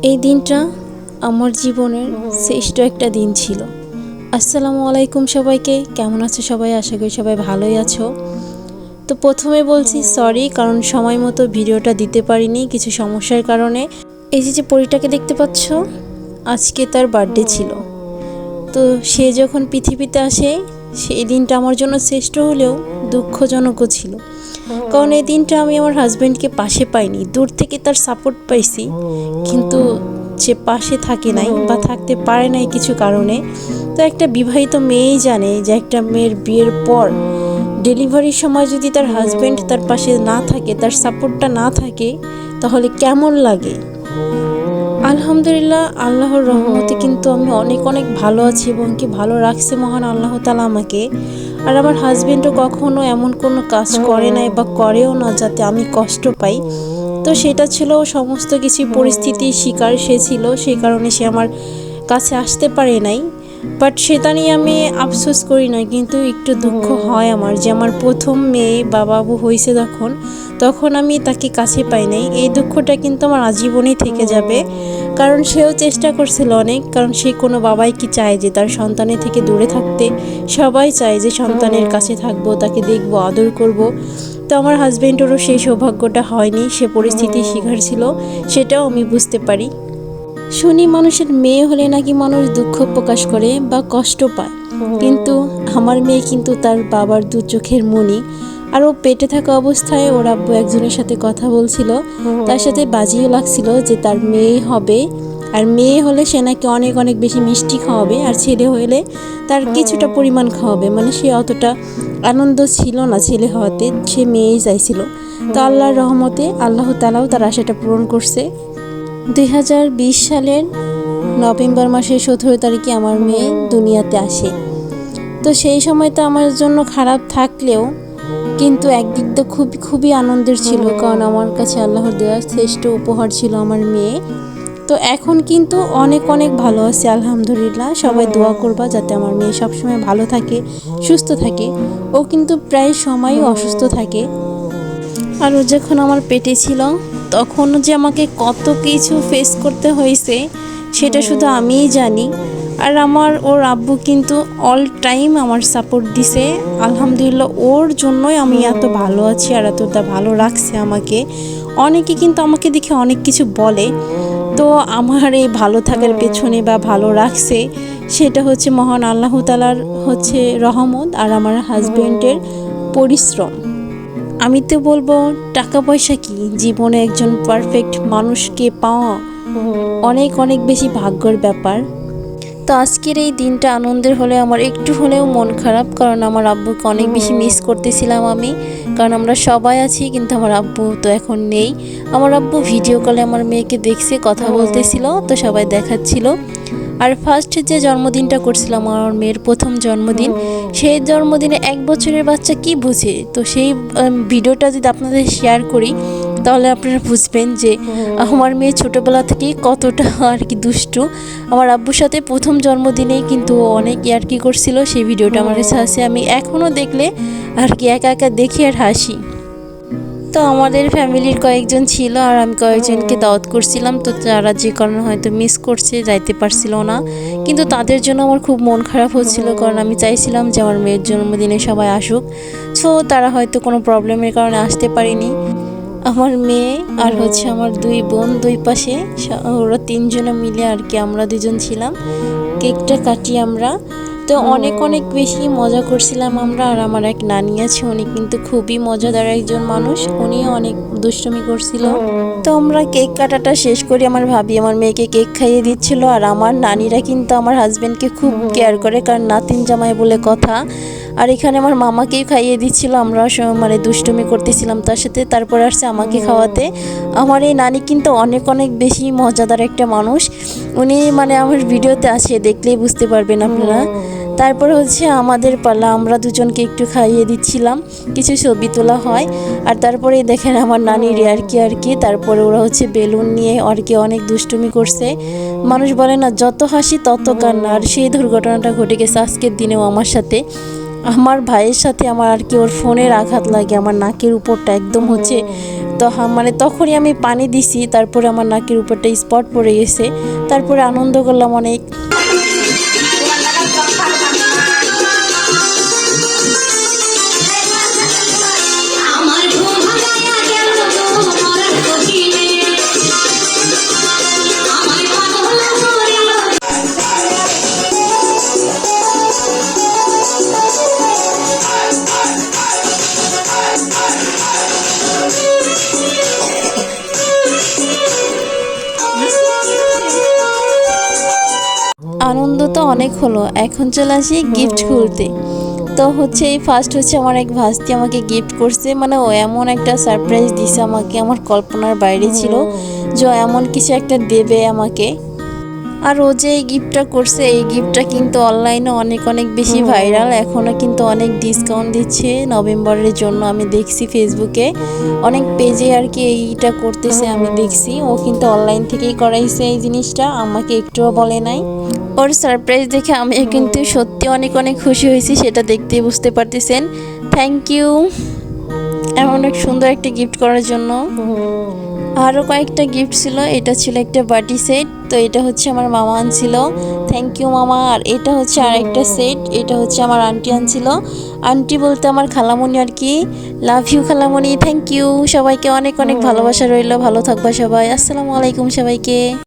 এই দিনটা আমার জীবনের শ্রেষ্ঠ একটা দিন ছিল। আসসালামু আলাইকুম সবাইকে, কেমন আছো সবাই? আশা করি সবাই ভালোই আছো। তো প্রথমে বলছি সরি, কারণ সময় মতো ভিডিওটা দিতে পারিনি কিছু সমস্যার কারণে। এই যে পরীটাকে দেখতে পাচ্ছ, আজকে তার বার্থডে ছিল। তো সে যখন পৃথিবীতে আসে সেই দিনটা আমার জন্য শ্রেষ্ঠ হলেও দুঃখজনকও ছিল, কারণ এই দিনটা আমি আমার হাজব্যান্ডকে পাশে পাইনি, দূর থেকে তার সাপোর্ট পাইছি, কিন্তু যে পাশে থাকে নাই বা থাকতে পারে নাই কিছু কারণে। তো একটা বিবাহিত মেয়েই জানে যে একটা মেয়ের বিয়ের পর ডেলিভারির সময় যদি তার হাজব্যান্ড তার পাশে না থাকে, তার সাপোর্টটা না থাকে, তাহলে কেমন লাগে। আলহামদুলিল্লাহ, আল্লাহর রহমতে কিন্তু আমি অনেক অনেক ভালো আছি এবং কি ভালো রাখছে মহান আল্লাহ তাআলা আমাকে। আর আমার হাজব্যান্ডও কখনো এমন কোনো কাজ করে নাই বা করেও না যাতে আমি কষ্ট পাই। তো সেটা ছিল সমস্ত কিছু পরিস্থিতির শিকার সে ছিল, সেই কারণে সে আমার কাছে আসতে পারে নাই। বাট সেটা নিয়ে আমি আফসোস করি না, কিন্তু একটু দুঃখ হয় আমার যে আমার প্রথম মেয়ে বা বাবু হয়েছে তখন আমি তাকে কাছে পাই নাই। এই দুঃখটা কিন্তু আমার আজীবনেই থেকে যাবে, কারণ সেও চেষ্টা করছিল অনেক। কারণ সে কোনো বাবাই কি চায় যে তার সন্তানের থেকে দূরে থাকতে? সবাই চায় যে সন্তানের কাছে থাকবো, তাকে দেখবো, আদর করব। তো আমার হাজব্যান্ডেরও সেই সৌভাগ্যটা হয়নি, সে পরিস্থিতির শিকার ছিল, সেটাও আমি বুঝতে পারি। শুনি মানুষের মেয়ে হলে নাকি মানুষ দুঃখ প্রকাশ করে বা কষ্ট পায়, কিন্তু আমার মেয়ে কিন্তু তার বাবার দু চোখের মণি। আর ও পেটে থাকা অবস্থায় ওর আব্বু একজনের সাথে কথা বলছিল, তার সাথে বাজিও লাগছিল যে তার মেয়ে হবে, আর মেয়ে হলে সে নাকি অনেক অনেক বেশি মিষ্টি খাওয়াবে, আর ছেলে হলে তার কিছুটা পরিমাণ খাওয়াবে। মানে সে অতটা আনন্দ ছিল না ছেলে হওয়াতে, সে মেয়েই চাইছিল। তো আল্লাহর রহমতে আল্লাহ তাআলাও তার আশাটা পূরণ করছে। 2020 সালের নভেম্বর মাসের 17 তারিখে আমার মেয়ে দুনিয়াতে আসে। তো সেই সময়টা আমার জন্য খারাপ থাকলেও কিন্তু একদিক দিয়ে খুবই আনন্দের ছিল, কারণ আমার কাছে আল্লাহর দেওয়া শ্রেষ্ঠ উপহার ছিল আমার মেয়ে। তো এখন কিন্তু অনেক অনেক ভালো আছে আলহামদুলিল্লাহ। সবাই দোয়া করবা যাতে আমার মেয়ে সবসময় ভালো থাকে, সুস্থ থাকে। ও কিন্তু প্রায় সময়ই অসুস্থ থাকে। আর ও যখন আমার পেটে ছিল তখন যে আমাকে কত কিছু ফেস করতে হয়েছে সেটা শুধু আমিই জানি। আর ওর আব্বু কিন্তু অল টাইম আমার সাপোর্ট দিছে আলহামদুলিল্লাহ। ওর জন্যই আমি এত ভালো আছি আর এতটা ভালো রাখছে আমাকে। অনেকে কিন্তু আমাকে দেখে অনেক কিছু বলে, তো আমার এই ভালো থাকার পেছনে বা ভালো রাখছে সেটা হচ্ছে মহান আল্লাহ তাআলার হচ্ছে রহমত আর আমার হাজব্যান্ডের পরিশ্রম। আমি তো বলবো টাকা পয়সা কি, জীবনে একজন পারফেক্ট মানুষকে পাওয়া অনেক অনেক বেশি ভাগ্যের ব্যাপার। তো আজকের এই দিনটা আনন্দের হলে আমার একটু হলেও মন খারাপ, কারণ আমার আব্বুকে অনেক বেশি মিস করতেছিলাম আমি। কারণ আমরা সবাই আছি কিন্তু আমার আব্বু তো এখন নেই। আমার আব্বু ভিডিও কলে আমার মেয়েকে দেখছে, কথা বলতেছিল, তো সবাই দেখাচ্ছিল। আর ফার্স্ট যে জন্মদিনটা করছিলাম আমার মেয়ের প্রথম জন্মদিন, সেই জন্মদিনে 1 বছরের বাচ্চা কি বোঝে। তো সেই ভিডিওটা যদি আপনাদের শেয়ার করি তাহলে আপনারা বুঝবেন যে আমার মেয়ে ছোটোবেলা থেকেই কতটা আর কি দুষ্টু। আমার আব্বুর সাথে প্রথম জন্মদিনেই কিন্তু অনেক ইয়ার্কি করছিল, সেই ভিডিওটা আমার কাছে আছে। আমি এখনও দেখলে আর কি একা একা দেখি আর হাসি। তো আমাদের ফ্যামিলির কয়েকজন ছিল আর আমি কয়েকজনকে দাওয়াত করছিলাম, তো তারা যে কারণে হয়তো মিস করছে, যাইতে পারছিল না। কিন্তু তাদের জন্য আমার খুব মন খারাপ হচ্ছিল, কারণ আমি চাইছিলাম যে আমার মেয়ের জন্মদিনে সবাই আসুক। সো তারা হয়তো কোনো প্রবলেমের কারণে আসতে পারেনি। আমার মেয়ে আর হচ্ছে আমার 2 বোন দুই পাশে, ওরা 3 জনে মিলে আর কি আমরা 2 জন ছিলাম। কেকটা কাটি আমরা, তো অনেক অনেক বেশি মজা করছিলাম আমরা। আর আমার এক নানি আছে, উনি কিন্তু খুবই মজাদার একজন মানুষ, উনিও অনেক দুষ্টুমি করছিল। তো আমরা কেক কাটাটা শেষ করি, আমার ভাবি আমার মেয়েকে কেক খাইয়ে দিচ্ছিল। আর আমার নানিরা কিন্তু আমার হাজব্যান্ডকে খুব কেয়ার করে, কারণ নাতিন জামাই বলে কথা। আর এখানে আমার মামাকেই খাইয়ে দিচ্ছিল, আমরা মানে দুষ্টুমি করতেছিলাম তার সাথে। তারপর আসছে আমাকে খাওয়াতে। আমার এই নানি কিন্তু অনেক অনেক বেশি মজাদার একটা মানুষ, উনি মানে আমার ভিডিওতে আছে, দেখলেই বুঝতে পারবেন আপনারা। তারপর হচ্ছে আমাদের পালা, আমরা দুজনকে একটু খাইয়ে দিচ্ছিলাম, কিছু ছবি তোলা হয়। আর তারপরে দেখেন আমার নানির আর কি তারপরে ওরা হচ্ছে বেলুন নিয়ে আর কি অনেক দুষ্টুমি করছে। মানুষ বলে না যত হাসি তত কান্না, আর সেই দুর্ঘটনাটা ঘটে গেছে আজকের দিনেও আমার সাথে। আমার ভাইয়ের সাথে আমার আর কি ওর ফোনের আঘাত লাগে, আমার নাকের উপরটা একদম হচ্ছে তো মানে তখনই আমি পানি দিছি, তারপরে আমার নাকের উপরটা স্পট পড়ে গেছে। তারপরে আনন্দ করলাম অনেক। আনন্দ তো অনেক হলো, এখন চলে আসি গিফট খুলতে। তো হচ্ছে এই ফার্স্ট হচ্ছে আমার এক ভাস্তি আমাকে গিফট করছে, মানে ও এমন একটা সারপ্রাইজ দিছে আমাকে, আমার কল্পনার বাইরে ছিল যে এমন কিছু একটা দেবে আমাকে। আর ও যে এই গিফটটা করছে, এই গিফটটা কিন্তু অনলাইনে অনেক অনেক বেশি ভাইরাল, এখনও কিন্তু অনেক ডিসকাউন্ট দিচ্ছে নভেম্বরের জন্য। আমি দেখছি ফেসবুকে অনেক পেজে আর কি এইটা করতেছে, আমি দেখছি। ও কিন্তু অনলাইন থেকেই করাইছে এই জিনিসটা, আমাকে একটুও বলে নাই। ওর সারপ্রাইজ দেখে আমি কিন্তু সত্যি অনেক অনেক খুশি হয়েছি, সেটা দেখতেই বুঝতে পারতেছেন। থ্যাংক ইউ এমন এক সুন্দর একটা গিফট করার জন্য। আরও কয়েকটা গিফট ছিল, এটা ছিল একটা বাটি সেট, তো এটা হচ্ছে আমার মামা আনছিল, থ্যাংক ইউ মামা। আর এটা হচ্ছে আরেকটা সেট, এটা হচ্ছে আমার আন্টি আনছিল, আন্টি বলতে আমার খালামণি আর কি। লাভ ইউ খালামণি, থ্যাংক ইউ। সবাইকে অনেক অনেক ভালোবাসা রইল, ভালো থাকবা সবাই। আসসালামু আলাইকুম সবাইকে।